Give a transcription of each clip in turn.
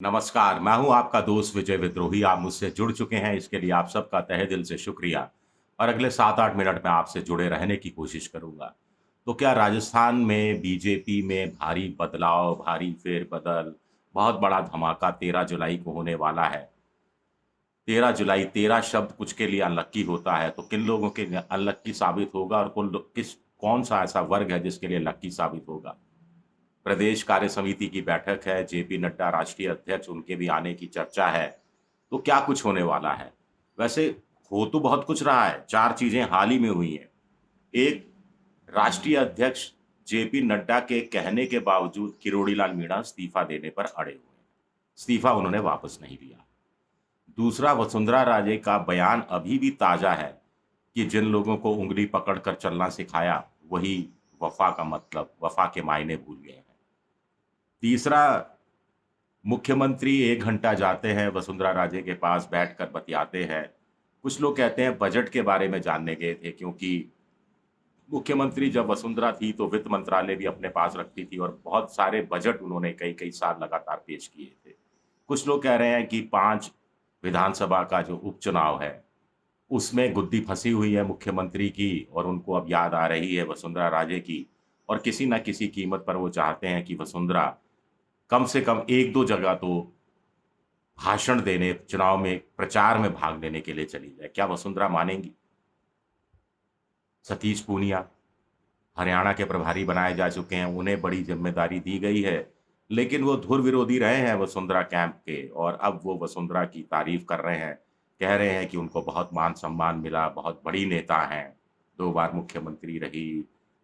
नमस्कार, मैं हूँ आपका दोस्त विजय विद्रोही। आप मुझसे जुड़ चुके हैं, इसके लिए आप सबका तहे दिल से शुक्रिया और अगले 7-8 मिनट में आपसे जुड़े रहने की कोशिश करूँगा। तो क्या राजस्थान में बीजेपी में भारी बदलाव, भारी फेर-बदल, बहुत बड़ा धमाका 13 जुलाई को होने वाला है। 13 जुलाई, 13 शब्द कुछ के लिए अनलक्की होता है, तो किन लोगों के लिए अनलक्की साबित होगा और कौन-सा ऐसा वर्ग है जिसके लिए लकी साबित होगा? प्रदेश कार्य समिति की बैठक है, जेपी नड्डा राष्ट्रीय अध्यक्ष, उनके भी आने की चर्चा है। तो क्या कुछ होने वाला है? वैसे हो तो बहुत कुछ रहा है, 4 चीज़ें हाल ही में हुई हैं। एक, राष्ट्रीय अध्यक्ष जेपी नड्डा के कहने के बावजूद किरोड़ी लाल मीणा इस्तीफा देने पर अड़े हुए हैं। इस्तीफा उन्होंने वापस नहीं लिया। दूसरा, वसुंधरा राजे का बयान अभी भी ताज़ा है कि जिन लोगों को उँगली पकड़ कर चलना सिखाया, वही वफ़ा के मायने भूल गए हैं। तीसरा, मुख्यमंत्री 1 घंटा जाते हैं, वसुंधरा राजे के पास बैठकर बतियाते हैं। कुछ लोग कहते हैं बजट के बारे में जानने गए थे, क्योंकि मुख्यमंत्री जब वसुंधरा थी तो वित्त मंत्रालय भी अपने पास रखती थी और बहुत सारे बजट उन्होंने कई-कई साल लगातार पेश किए थे। कुछ लोग कह रहे हैं कि 5 विधानसभा का जो उपचुनाव है, उसमें गुद्दी फँसी हुई है मुख्यमंत्री की और उनको अब याद आ रही है वसुंधरा राजे की और किसी न किसी कीमत पर वो चाहते हैं कि वसुंधरा कम से कम 1-2 जगह तो भाषण देने, चुनाव में प्रचार में भाग लेने के लिए चली जाए। क्या वसुंधरा मानेंगी? सतीश पूनिया हरियाणा के प्रभारी बनाए जा चुके हैं, उन्हें बड़ी ज़िम्मेदारी दी गई है, लेकिन वो धुर विरोधी रहे हैं वसुंधरा कैंप के और अब वो वसुंधरा की तारीफ़ कर रहे हैं। कह रहे हैं कि उनको बहुत मान-सम्मान मिला, बहुत बड़ी नेता हैं, 2 बार मुख्यमंत्री रही,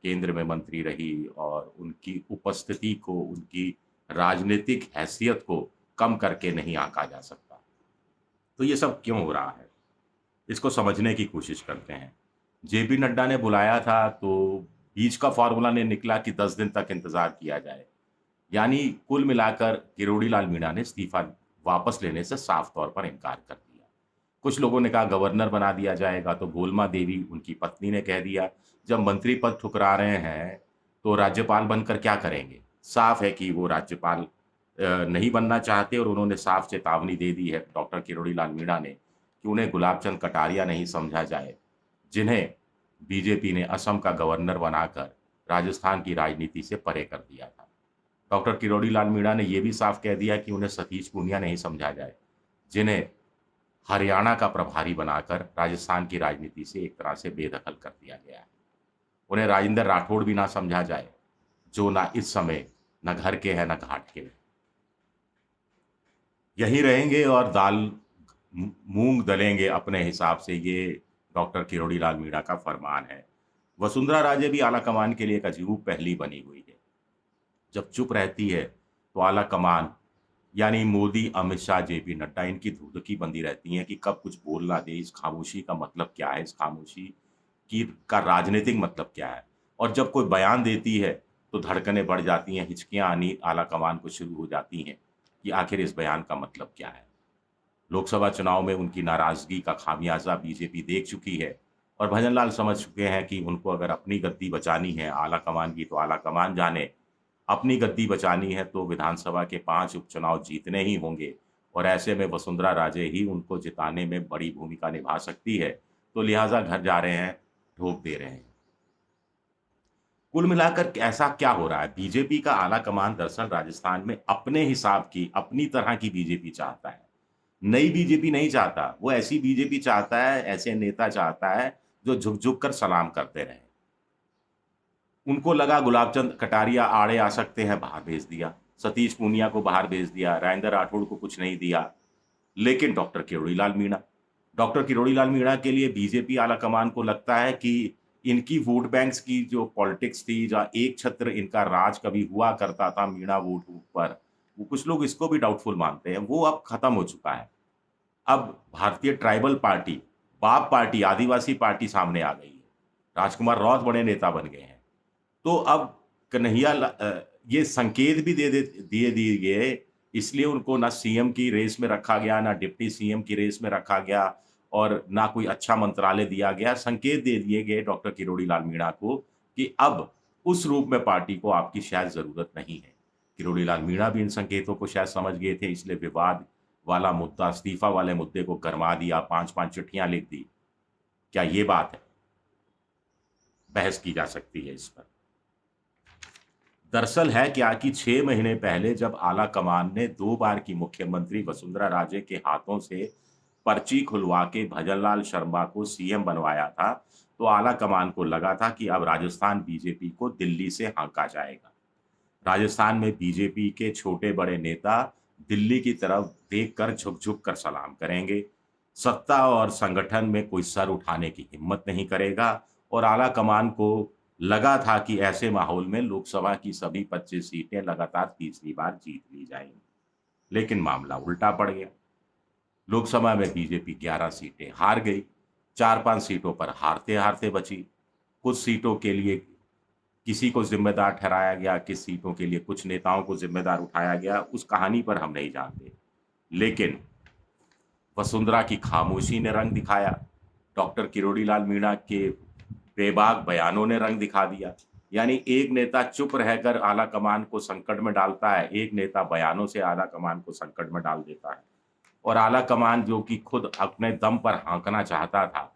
केंद्र में मंत्री रही और उनकी उपस्थिति को, उनकी राजनीतिक हैसियत को कम करके नहीं आँका जा सकता। तो ये सब क्यों हो रहा है? इसको समझने की कोशिश करते हैं। जेपी नड्डा ने बुलाया था तो बीच का फ़ॉर्मूला ने निकला कि 10 दिन तक इंतज़ार किया जाए। यानी कुल मिलाकर किरोड़ी लाल मीणा ने इस्तीफ़ा वापस लेने से साफ़ तौर पर इनकार कर दिया। कुछ लोगों ने कहा गवर्नर बना दिया जाएगा, तो गोलमा देवी उनकी पत्नी ने कह दिया, जब मंत्री पद ठुकरा रहे हैं, तो राज्यपाल बनकर क्या करेंगे? साफ़ है कि वो राज्यपाल नहीं बनना चाहते और उन्होंने साफ़ चेतावनी दे दी है डॉक्टर किरोड़ी लाल मीणा ने कि उन्हें गुलाब चंद कटारिया नहीं समझा जाए, जिन्हें बीजेपी ने असम का गवर्नर बनाकर राजस्थान की राजनीति से परे कर दिया था। डॉक्टर किरोड़ी लाल मीणा ने ये भी साफ कह दिया कि उन्हें सतीश पूनिया नहीं समझा जाए, जिन्हें हरियाणा का प्रभारी बनाकर राजस्थान की राजनीति से एक तरह से बेदखल कर दिया गया है। उन्हें राजेंद्र राठौड़ भी ना समझा जाए, जो ना इस समय ना घर के हैं, ना घाट के हैं। यहीं रहेंगे और मूँग दलेंगे अपने हिसाब से, ये डॉक्टर किरोड़ी लाल मीणा का फरमान है। वसुंधरा राजे भी आलाकमान के लिए एक अजूब पहेली बनी हुई है। जब चुप रहती है, तो आलाकमान यानी मोदी, अमित शाह, जेपी नड्डा इनकी धुंधकी बंधी रहती हैं कि कब कुछ बोल ना दें, इस खामोशी का मतलब क्या है? इस खामोशी की का राजनीतिक मतलब क्या है? और जब कोई बयान देती है, तो धड़कनें बढ़ जाती हैं, हिचकियाँ आनी आलाकमान को शुरू हो जाती हैं कि आखिर इस बयान का मतलब क्या है? लोकसभा चुनाव में उनकी नाराज़गी का खामियाज़ा बीजेपी देख चुकी है और भजन लाल समझ चुके हैं कि उनको अगर अपनी गद्दी बचानी है आलाकमान की, तो आलाकमान जाने, अपनी गद्दी बचानी है तो विधानसभा के 5 उपचुनाव जीतने ही होंगे और ऐसे में वसुंधरा राजे ही उनको जिताने में बड़ी भूमिका निभा सकती है, तो लिहाज़ा घर जा रहे हैं, ठोक दे रहे हैं। कुल मिलाकर ऐसा क्या हो रहा है? बीजेपी का आलाकमान दरअसल राजस्थान में अपने हिसाब की, अपनी तरह की बीजेपी चाहता है। नई बीजेपी नहीं चाहता, वो ऐसी बीजेपी चाहता है, ऐसे नेता चाहता है, जो झुक-झुक कर सलाम करते रहें। उनको लगा गुलाबचंद कटारिया आड़े आ सकते हैं, बाहर भेज दिया। सतीश पूनिया को बाहर भेज दिया, राजेंद्र राठौड़ को कुछ नहीं दिया। लेकिन डॉक्टर किरोड़ी लाल मीणा के लिए बीजेपी आलाकमान को लगता है कि इनकी वोट बैंक्स की जो पॉलिटिक्स थी, जहाँ एक छत्र इनका राज कभी हुआ करता था मीणा वोट पर, वो कुछ लोग इसको भी डाउटफुल मानते हैं, वो अब खत्म हो चुका है। अब भारतीय ट्राइबल पार्टी, बाप पार्टी, आदिवासी पार्टी सामने आ गई है। राजकुमार रौत बड़े नेता बन गए हैं। तो अब ये संकेत भी दे दिए गए, इसलिए उनको ना सीएम की रेस में रखा गया, ना डिप्टी सीएम की रेस में रखा गया और ना कोई अच्छा मंत्रालय दिया गया। संकेत दे दिए गए डॉक्टर किरोड़ी लाल मीणा को कि अब उस रूप में पार्टी को आपकी शायद ज़रूरत नहीं है। किरोड़ी लाल मीणा भी इन संकेतों को शायद समझ गए थे, इसलिए विवाद वाला मुद्दा, इस्तीफा वाले मुद्दे को गरमा दिया, 5-5 चिट्ठियां लिख दी। क्या ये बात है? बहस की जा सकती है इस पर। दरअसल है क्या कि 6 महीने पहले जब आला कमान ने 2 बार की मुख्यमंत्री वसुंधरा राजे के हाथों से पर्ची खुलवा के भजनलाल शर्मा को सीएम बनवाया था, तो आला कमान को लगा था कि अब राजस्थान बीजेपी को दिल्ली से हाँका जाएगा। राजस्थान में बीजेपी के छोटे-बड़े नेता दिल्ली की तरफ देखकर झुक-झुक कर सलाम करेंगे। सत्ता और संगठन में कोई सर उठाने की हिम्मत नहीं करेगा और आला कमान को लगा था कि ऐसे माहौल में लोकसभा की सभी 25 सीटें लगातार तीसरी बार जीत ली जाएंगी। लेकिन मामला उल्टा पड़ गया। लोकसभा में बीजेपी 11 सीटें हार गई, 4-5 सीटों पर हारते-हारते बची। कुछ सीटों के लिए किसी को ज़िम्मेदार ठहराया गया, किस सीटों के लिए कुछ नेताओं को ज़िम्मेदार उठाया गया, उस कहानी पर हम नहीं जानते। लेकिन वसुंधरा की खामोशी ने रंग दिखाया, डॉक्टर किरोड़ी लाल मीणा के बेबाक बयानों ने रंग दिखा दिया। यानी एक नेता चुप रहकर आला कमान को संकट में डालता है, एक नेता बयानों से आला कमान को संकट में डाल देता है। और आला कमान जो कि खुद अपने दम पर हाँकना चाहता था,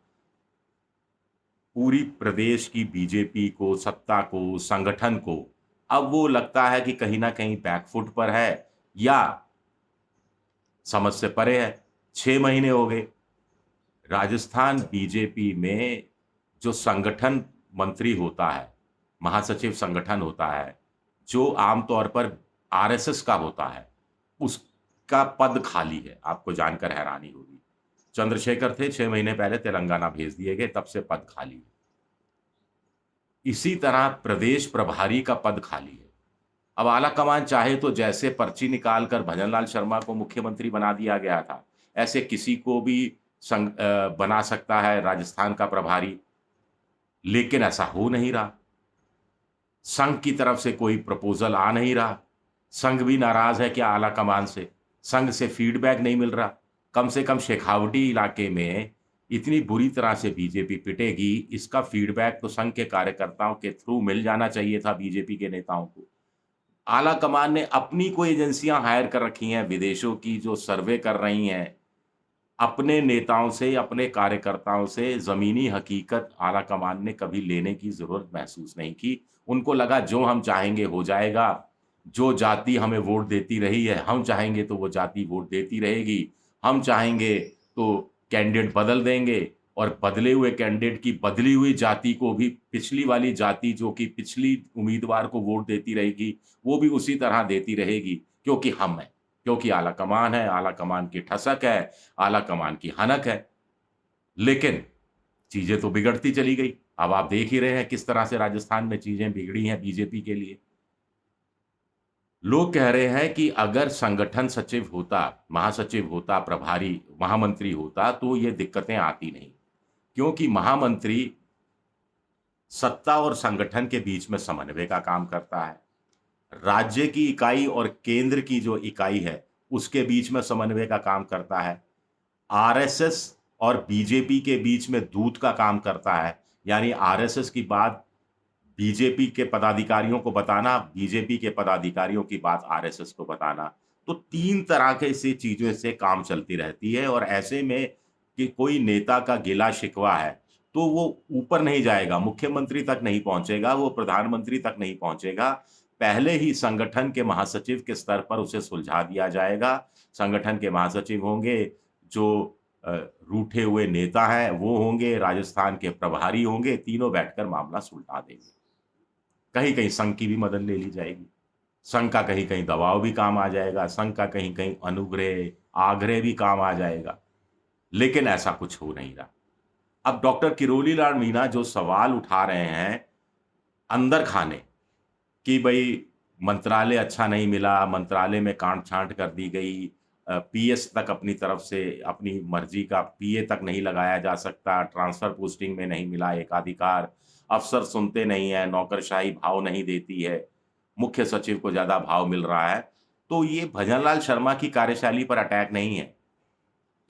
पूरी प्रदेश की बीजेपी को, सत्ता को, संगठन को, अब वो लगता है कि कहीं न कहीं बैकफुट पर है या समझ से परे है। 6 महीने हो गए। राजस्थान बीजेपी में जो संगठन मंत्री होता है, महासचिव संगठन होता है, जो आमतौर पर आरएसएस का होता है, उसका पद खाली है। आपको जानकर हैरानी होगी। चंद्रशेखर थे, 6 महीने पहले तेलंगाना भेज दिए गए, तब से पद खाली है। इसी तरह प्रदेश प्रभारी का पद खाली है। अब आलाकमान चाहे तो जैसे पर्ची निकालकर भजनलाल शर्मा को मुख्यमंत्री बना दिया गया था, ऐसे किसी को भी बना सकता है राजस्थान का प्रभारी, लेकिन ऐसा हो नहीं रहा। संघ की तरफ से कोई प्रपोज़ल आ नहीं रहा। संघ भी नाराज़ है क्या आलाकमान से? संघ से फीडबैक नहीं मिल रहा। कम से कम शेखावटी इलाके में इतनी बुरी तरह से बीजेपी पिटेगी, इसका फीडबैक तो संघ के कार्यकर्ताओं के थ्रू मिल जाना चाहिए था बीजेपी के नेताओं को। आला कमान ने अपनी कोई एजेंसियां हायर कर रखी हैं विदेशों की, जो सर्वे कर रही हैं। अपने नेताओं से, अपने कार्यकर्ताओं से ज़मीनी हकीकत आला कमान ने कभी लेने की ज़रूरत महसूस नहीं की। उनको लगा जो हम चाहेंगे हो जाएगा। जो जाति हमें वोट देती रही है, हम चाहेंगे तो वो जाति वोट देती रहेगी। हम चाहेंगे तो कैंडिडेट बदल देंगे और बदले हुए कैंडिडेट की बदली हुई जाति को भी पिछली वाली जाति जो कि पिछली उम्मीदवार को वोट देती रहेगी, वो भी उसी तरह देती रहेगी, क्योंकि हम हैं, क्योंकि आला कमान है, आला कमान की ठसक है, आला कमान की हनक है। लेकिन चीज़ें तो बिगड़ती चली गई। अब आप देख ही रहे हैं किस तरह से राजस्थान में चीज़ें बिगड़ी हैं बीजेपी के लिए। लोग कह रहे हैं कि अगर संगठन सचिव होता, महासचिव होता, प्रभारी, महामंत्री होता, तो ये दिक्कतें आती नहीं। क्योंकि महामंत्री सत्ता और संगठन के बीच में समन्वय का काम करता है। राज्य की इकाई और केंद्र की जो इकाई है, उसके बीच में समन्वय का काम करता है। आरएसएस और बीजेपी के बीच में दूत का काम करता है। यानी आरएसएस की बात बीजेपी के पदाधिकारियों को बताना, बीजेपी के पदाधिकारियों की बात आरएसएस को बताना। तो 3 तरह के से चीज़ों से काम चलती रहती है और ऐसे में कि कोई नेता का गिला-शिकवा है, तो वो ऊपर नहीं जाएगा, मुख्यमंत्री तक नहीं पहुँचेगा, वो प्रधानमंत्री तक नहीं पहुँचेगा। पहले ही संगठन के महासचिव के स्तर पर उसे सुलझा दिया जाएगा। संगठन के महासचिव होंगे, जो रूठे हुए नेता हैं, वो होंगे, राजस्थान के प्रभारी होंगे, तीनों बैठकर मामला सुलझा देंगे। कहीं-कहीं संघ की भी मदद ले ली जाएगी। संघ का कहीं-कहीं दबाव भी काम आ जाएगा, संघ का कहीं-कहीं अनुग्रह, आग्रह भी काम आ जाएगा, लेकिन ऐसा कुछ हो नहीं रहा। अब डॉक्टर किरोड़ी लाल मीणा जो सवाल उठा रहे हैं, अंदर खाने कि भई मंत्रालय अच्छा नहीं मिला, मंत्रालय में काट-छाँट कर दी गई, पीएस तक अपनी तरफ से अपनी मर्ज़ी का पीए तक नहीं लगाया जा सकता, ट्रांसफ़र पोस्टिंग में नहीं मिला एकाधिकार, अफ़सर सुनते नहीं हैं, नौकरशाही भाव नहीं देती है, मुख्य सचिव को ज़्यादा भाव मिल रहा है। तो ये भजनलाल शर्मा की कार्यशैली पर अटैक नहीं है,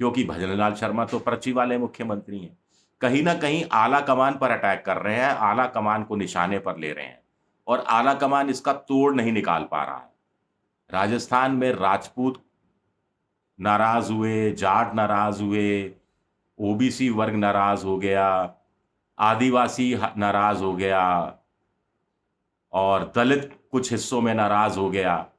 क्योंकि भजनलाल शर्मा तो पर्ची वाले मुख्यमंत्री हैं। कहीं न कहीं आला कमान पर अटैक कर रहे हैं, आला कमान को निशाने पर ले रहे हैं और आला कमान इसका तोड़ नहीं निकाल पा रहा है। राजस्थान में राजपूत नाराज हुए, जाट नाराज हुए, ओबीसी वर्ग नाराज हो गया, आदिवासी नाराज हो गया और दलित कुछ हिस्सों में नाराज हो गया।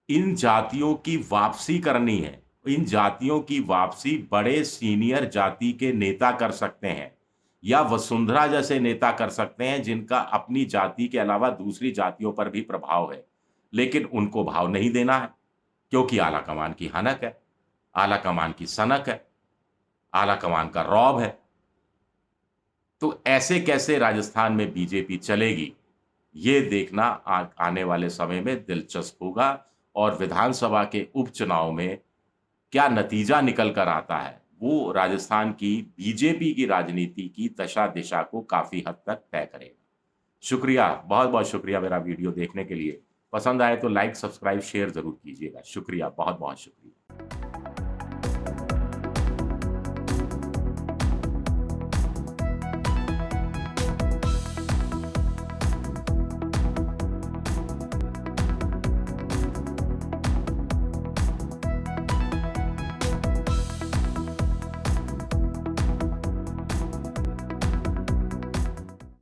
इन जातियों की वापसी करनी है। इन जातियों की वापसी बड़े सीनियर जाति के नेता कर सकते हैं या वसुंधरा जैसे नेता कर सकते हैं जिनका अपनी जाति के अलावा दूसरी जातियों पर भी प्रभाव है। लेकिन उनको भाव नहीं देना है क्योंकि आलाकमान की हनक है, आलाकमान की सनक है, आलाकमान का रौब है। तो ऐसे कैसे राजस्थान में बीजेपी चलेगी, ये देखना आने वाले समय में दिलचस्प होगा और विधानसभा के उपचुनाव में क्या नतीजा निकल कर आता है, वो राजस्थान की बीजेपी की राजनीति की दशा-दिशा को काफ़ी हद तक तय करेगा। शुक्रिया, बहुत-बहुत शुक्रिया मेरा वीडियो देखने के लिए। पसंद आए तो लाइक, सब्सक्राइब, शेयर ज़रूर कीजिएगा। शुक्रिया, बहुत-बहुत शुक्रिया।